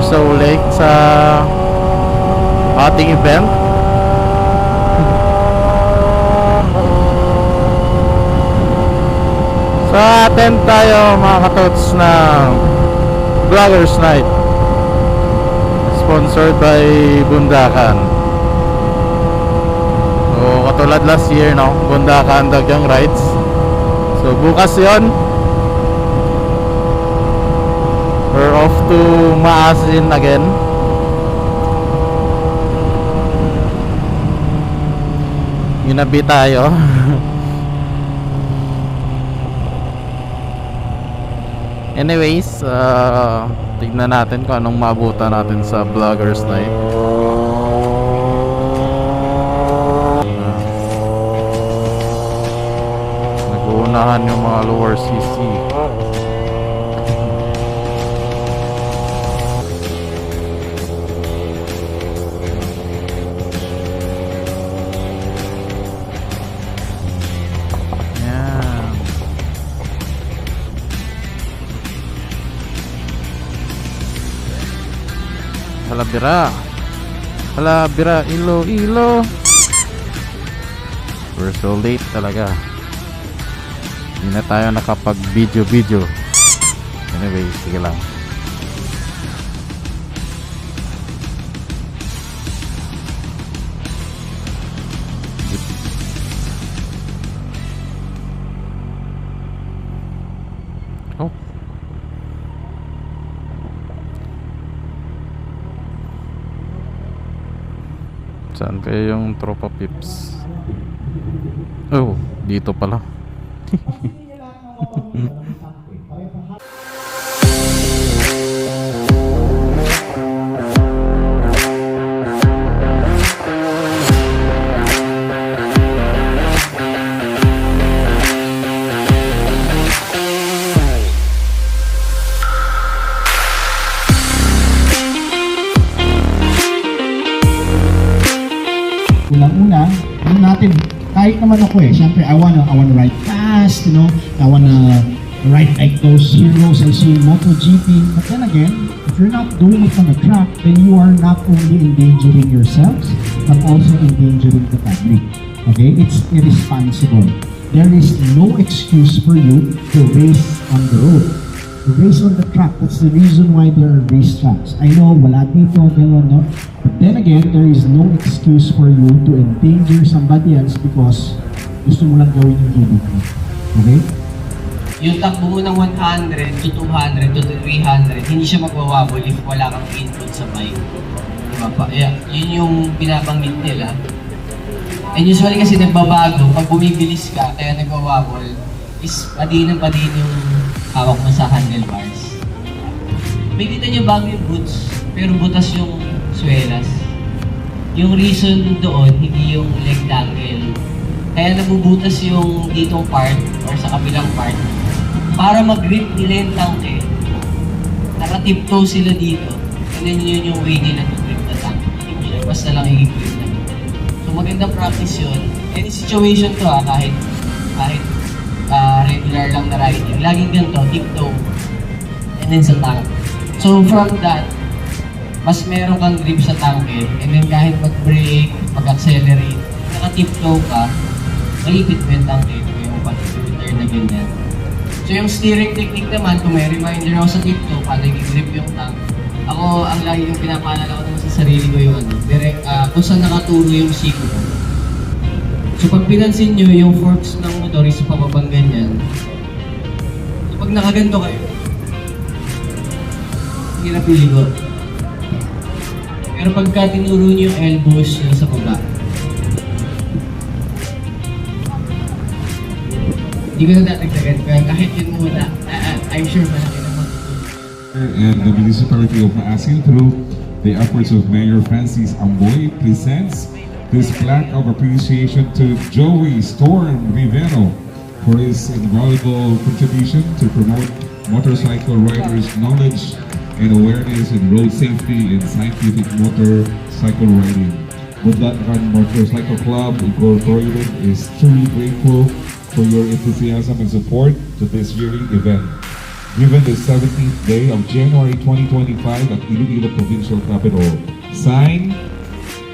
sa ulit sa ating event. So attend tayo mga katots ng Vloggers Night, sponsored by Bundakan. So katulad last year, no, Bundakan Dagang Rides. So bukas yon, we're off to Maasin again. Ginabi tayo. Anyways, tignan natin kung anong maabutan natin sa Vloggers Night. Nag-uunahan yung mga lower CC. Halabira, Iloilo. We're so late talaga. Hindi na tayo nakapag video. Anyway, sige lang. Oh. Saan kayo yung tropa pips? Oh, dito pala. Unang-una, ano natin, kahit naman ako syempre I wanna ride fast, you know, I wanna ride like those heroes I see in MotoGP, but then again, if you're not doing it on the track, then you are not only endangering yourselves, but also endangering the public, okay? It's irresponsible. There is no excuse for you to race on the road. Race on the track, that's the reason why there are race tracks. I know, wala dito, gano'n, no? But then again, there is no excuse for you to endanger somebody else because gusto mo lang gawin yung gimmick mo. Okay? Yung takbo mo ng 100 to 200 to 300, hindi siya magwawabol if wala kang input sa bike. Diba pa? Yeah, yun yung binabanggit nila. And usually kasi nagbabago, pag bumibilis ka, kaya nagwawabol, is padin yung hawak mo sa handlebars. May dito niya bago yung boots, pero butas yung swelas. Yung reason doon, hindi yung leg dangle. Kaya nabubutas yung ditong part, or sa kabilang part, para mag-grip nila yung tangke. Naka-tiptoe sila dito, and then yun yung way nila to grip na tangke. Hindi mo siya basta lang i-grip na dito. So magandang practice yun. Any situation to kahit regular lang na riding. Laging ganito, tiptoe, and then sa tank. So from that, mas meron kang grip sa tanke, and then kahit mag-brake, mag-accelerate, naka-tiptoe ka, malipit mo yung tanke ko yung pag-return na ganyan. So yung steering technique naman, kung may reminder ako sa tiptoe, paano i-grip yung tank. Ako, ang lagi yung pinapaalala ko naman sa sarili ko yung direct, kung saan nakaturo yung siko ko. So pag pinansin nyo, yung forks ng motor is pababang ganyan. So pag nakaganto kayo, hirap iligo. Pero pagka tinuro nyo yung elbows nyo sa baba, hindi ko na dadagdagan. Kaya kahit yun muna, I'm sure malaki naman. And the municipality of Maasin, through the efforts of Mayor Francis Amboy, presents this plaque of appreciation to Joey Storm Rivero for his invaluable contribution to promote motorcycle riders' knowledge and awareness in road safety and scientific motorcycle riding. Budlatran Motorcycle Club Incorporated is truly grateful for your enthusiasm and support to this yearly event. given the 17th day of January 2025 at Iloilo Provincial Capital. Signed,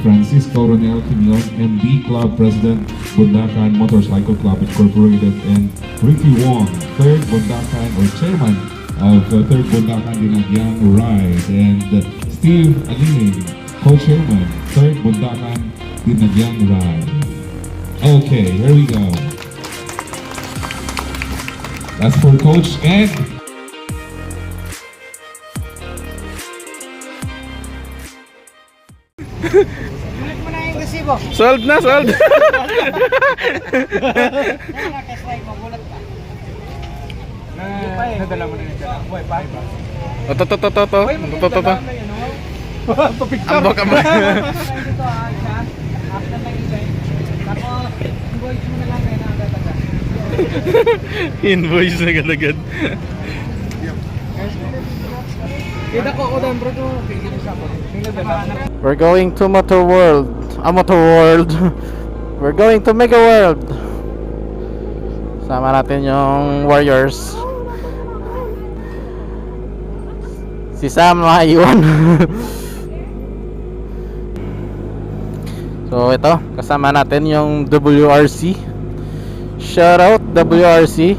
Francisco Ronel Quimion, MD Club President, Bundakan Motorcycle Club Incorporated, and Ricky Wong, 3rd Bundakan or Chairman of 3rd Bundakan Dinagyang Ride, and Steve Aline, Co-Chairman, 3rd Bundakan Dinagyang Ride. Okay, here we go. That's for Coach Ed. Sold na, sold. Nadala mo na yung dala. Boy, pa. Oto, to, to, to, to. To, to, to. Ambok, ambok. Dito siya. After ng event. Tapos, invoice mo na lang ngayon ang agad-agad. Invoice na agad-agad. Kita ko dan bro to. Bigyan siya ko. We're going to Motor World. Motor World. We're going to Mega World. Sama natin yung Warriors. Si Sam maiwan. So ito, kasama natin yung WRC. Shoutout WRC.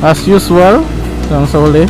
As usual, ang sa uli.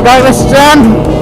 Guy Western.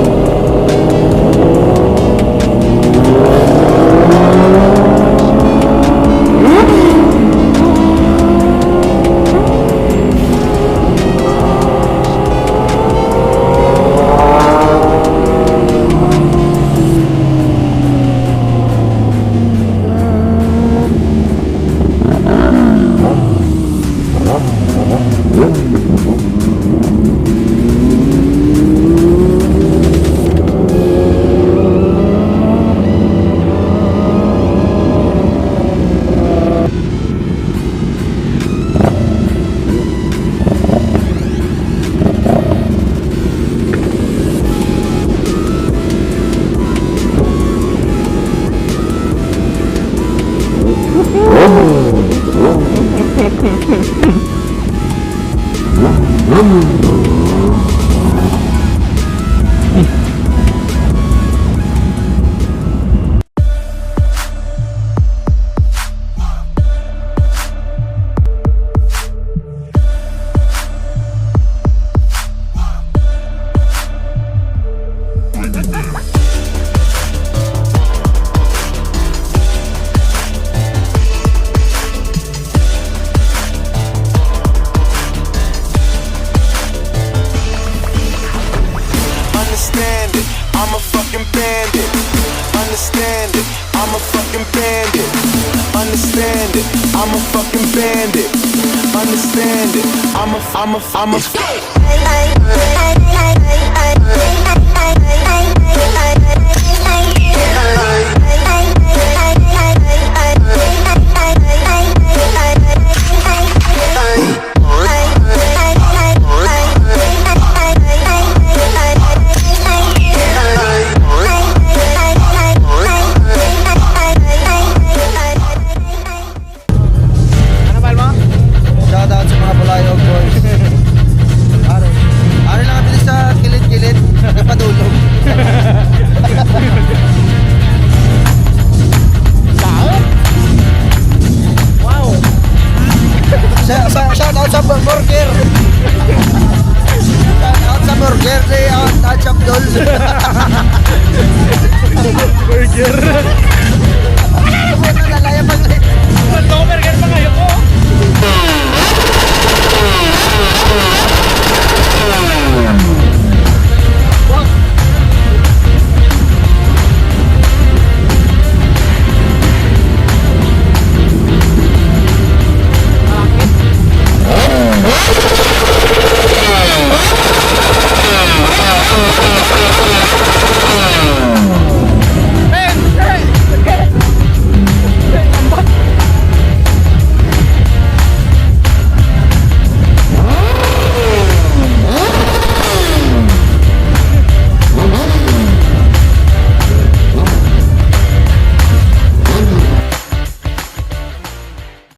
Understand it, I'm a fucking bandit. Understand it, I'm a fucking bandit. Understand it, I'm a fucking bandit. Understand it, I'm a Ano ba mo? Shoutout sa mga Bulayog boys. Ari lang kami sa kilid-kilid, ipadulog. Wow. Shoutout sa burger. Shoutout sa burger ni Touch Abdul. Burger.